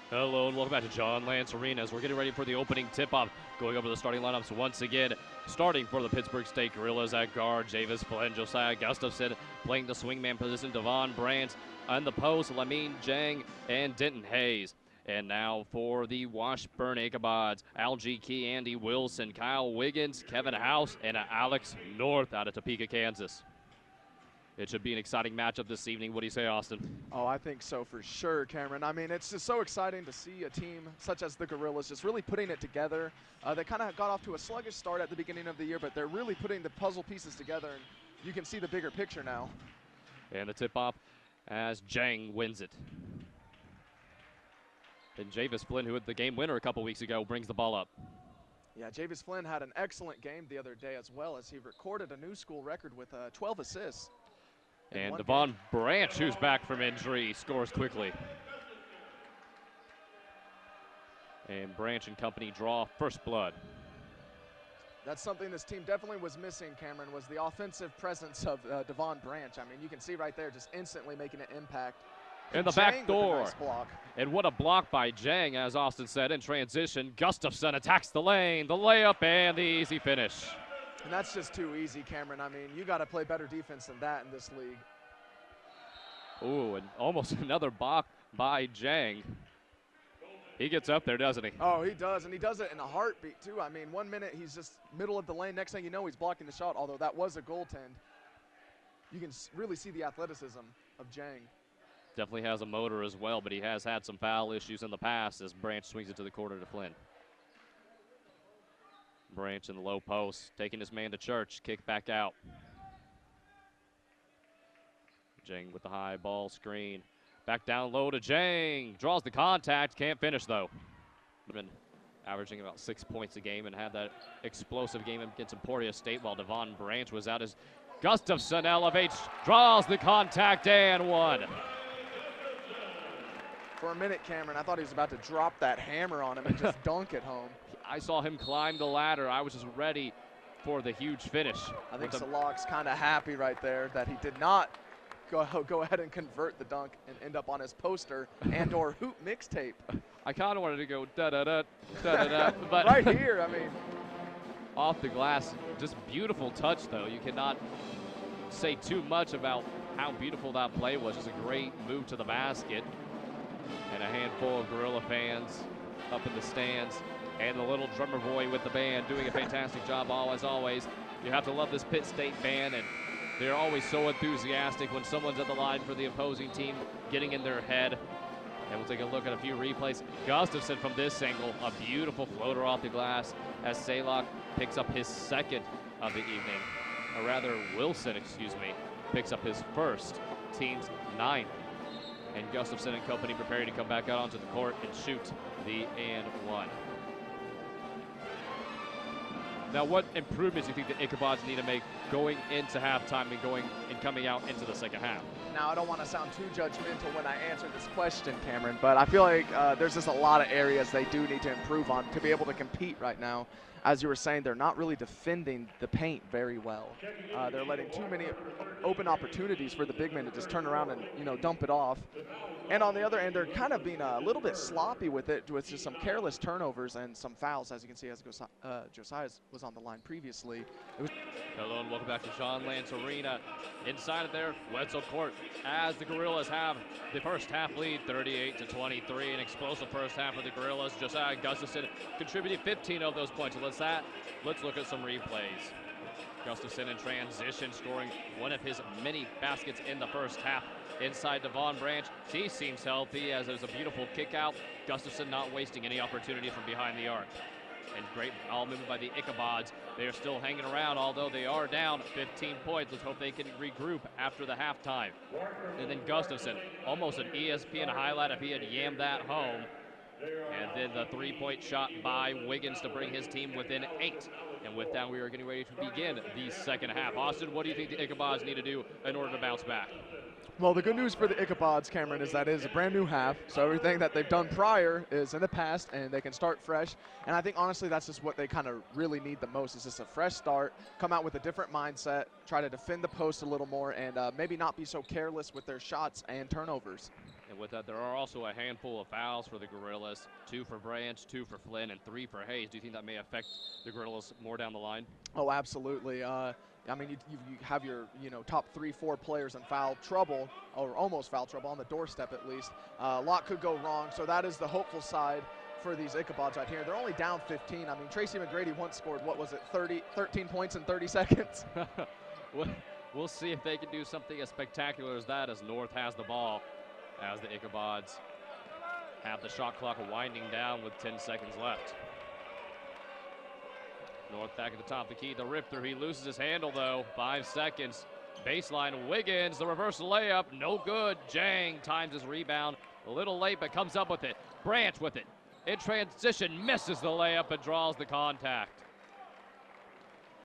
Hello and welcome back to John Lance Arena as we're getting ready for the opening tip-off. Going over the starting lineups once again. Starting for the Pittsburg State Gorillas at guard, Javis Flynn, Josiah Gustafson playing the swingman position, Devon Brandt on the post, Lamine Jang and Denton Hayes. And now for the Washburn Ichabods, Algie Key, Andy Wilson, Kyle Wiggins, Kevin House, and Alex North out of Topeka, Kansas. It should be an exciting matchup this evening. What do you say, Austin? Oh, I think so for sure, Cameron. I mean, it's just so exciting to see a team such as the Gorillas just really putting it together. They kind of got off to a sluggish start at the beginning of the year, but they're really putting the puzzle pieces together, and you can see the bigger picture now. And the tip-off as Jang wins it. And Javis Flynn, who had the game winner a couple weeks ago, brings the ball up. Yeah, Javis Flynn had an excellent game the other day as well, as he recorded a new school record with 12 assists. And Devon Brandt, who's back from injury, scores quickly. And Branch and company draw first blood. That's something this team definitely was missing, Cameron, was the offensive presence of Devon Branch. I mean, you can see right there just instantly making an impact. In the Jang back door. with a nice block. And what a block by Jang, as Austin said, in transition. Gustafson attacks the lane, the layup, and the easy finish. And that's just too easy, Cameron. I mean, you got to play better defense than that in this league. Ooh, and almost another block by Jang. He gets up there, doesn't he? Oh, he does, and he does it in a heartbeat, too. I mean, 1 minute he's just middle of the lane. Next thing you know, he's blocking the shot, although that was a goaltend. You can really see the athleticism of Jang. Definitely has a motor as well, but he has had some foul issues in the past as Branch swings it to the corner to Flynn. Branch in the low post, taking his man to church, kick back out. Jang with the high ball screen. Back down low to Jang. Draws the contact, can't finish though. Been averaging about 6 points a game and had that explosive game against Emporia State while Devon Branch was out as Gustafson elevates, draws the contact and one. For a minute, Cameron, I thought he was about to drop that hammer on him and just dunk it home. I saw him climb the ladder. I was just ready for the huge finish. I think Salak's kind of happy right there that he did not go ahead and convert the dunk and end up on his poster and or hoop mixtape. I kind of wanted to go da-da-da, da-da-da. But right here, I mean. Off the glass, just beautiful touch though. You cannot say too much about how beautiful that play was. Just a great move to the basket. And a handful of Gorilla fans up in the stands. And the little drummer boy with the band doing a fantastic job, as always. You have to love this Pitt State band, and they're always so enthusiastic when someone's at the line for the opposing team, getting in their head. And we'll take a look at a few replays. Gustafson from this angle, a beautiful floater off the glass as Salak picks up his second of the evening. Or rather, Wilson, picks up his first, team's ninth. And Gustafson and company preparing to come back out onto the court and shoot the and one. Now, what improvements do you think the Ichabods need to make going into halftime and coming out into the second half? Now, I don't want to sound too judgmental when I answer this question, Cameron, but I feel like there's just a lot of areas they do need to improve on to be able to compete right now. As you were saying, they're not really defending the paint very well. They're letting too many open opportunities for the big men to just turn around and, dump it off. And on the other end, they're kind of being a little bit sloppy with it, with just some careless turnovers and some fouls, as you can see, as Josiah was on the line previously. Hello and welcome back to John Lance Arena. Inside of there, Wetzel Court, as the Gorillas have the first half lead, 38-23. An explosive first half for the Gorillas. Josiah Gustafson contributed 15 of those points. Let's look at some replays. Gustafson in transition, scoring one of his many baskets in the first half. Inside Devon Branch, he seems healthy as there's a beautiful kick out. Gustafson not wasting any opportunity from behind the arc. And great all movement by the Ichabods. They are still hanging around, although they are down 15 points. Let's hope they can regroup after the halftime. And then Gustafson, almost an ESPN highlight if he had yammed that home. And then the three-point shot by Wiggins to bring his team within 8. And with that, we are getting ready to begin the second half. Austin, what do you think the Ichabods need to do in order to bounce back? Well, the good news for the Ichabods, Cameron, is that it is a brand new half. So everything that they've done prior is in the past, and they can start fresh. And I think, honestly, that's just what they kind of really need the most, is just a fresh start, come out with a different mindset, try to defend the post a little more, and maybe not be so careless with their shots and turnovers. And with that, there are also a handful of fouls for the Gorillas. 2 for Branch, 2 for Flynn, and 3 for Hayes. Do you think that may affect the Gorillas more down the line? Oh, absolutely. I mean, you have your top 3-4 players in foul trouble, or almost foul trouble, on the doorstep at least. A lot could go wrong, so that is the hopeful side for these Ichabods right here. They're only down 15. I mean, Tracy McGrady once scored, what was it, 13 points in 30 seconds? We'll see if they can do something as spectacular as that, as North has the ball, as the Ichabods have the shot clock winding down with 10 seconds left. North back at the top of the key, the rip through. He loses his handle though. 5 seconds. Baseline, Wiggins, the reverse layup, no good. Jang times his rebound. A little late, but comes up with it. Branch with it. In transition, misses the layup and draws the contact.